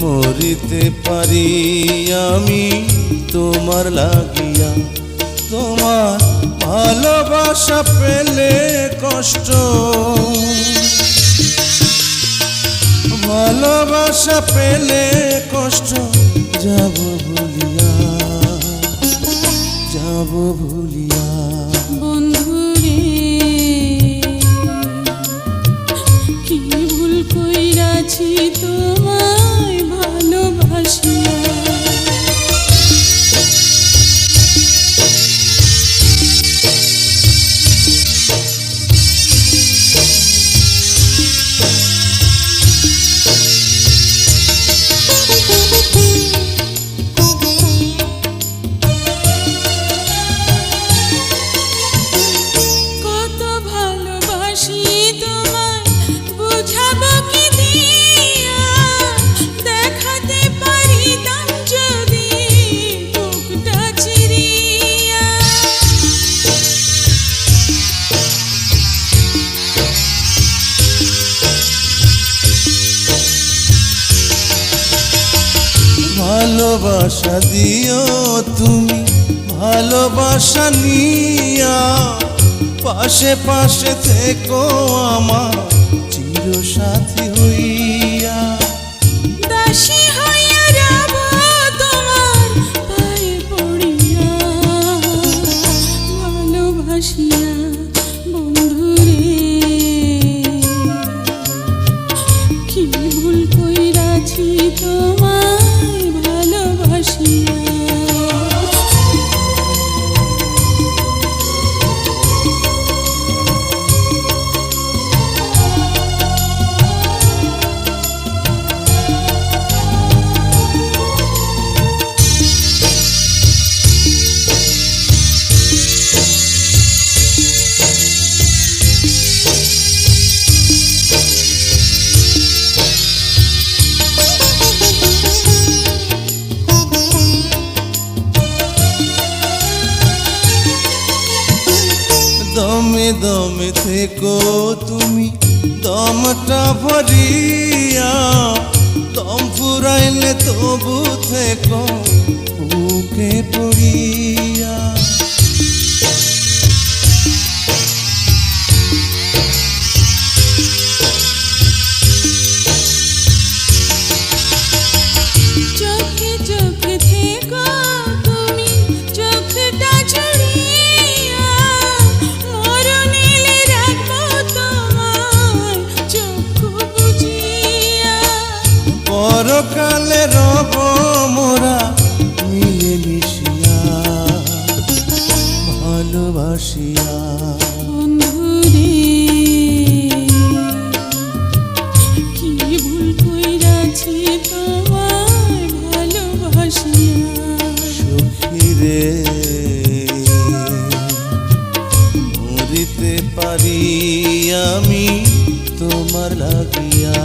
মরিতে পারি আমি তোমার লাগিয়া। তোমার ভালোবাসা পেলে কষ্ট, ভালোবাসা পেলে কষ্ট, যাব ভুলিয়া, যাব ভুলিয়া। বন্ধুরে কি ভুল কইরাছি তোমায় ভালোবাসিয়া। ভালোবাসা দিও তুমি, ভালোবাসা নিয়া, পাশে পাশে থেকো আমার চিরসাথী হইয়া। দাসী হইয়া রব তোমার পায়ে পড়িয়া, ভালোবাসিয়া। বন্ধুরে কি ভুল কইরাছি তোমায় ভালোবাসিয়া। দমে দমে থেকো তুমি, দমটা ভরিয়া, দম ফুরাইলে তবু থেকো বুকে পড়িয়া। চোখে চোখে থেকো তুমি, চোখটা ছড়িয়া, মরণেলে রাখবো তোমায় চক্ষু বুজিয়া। পরকালে রব মোরা মিলে মিশিয়া, ভালোবাসিয়া। বন্ধুরে কি ভুল কইরাছি তোমায় ভালোবাসিয়া। সখী রে মরিতে পারি আমি তোমার লাগিয়া।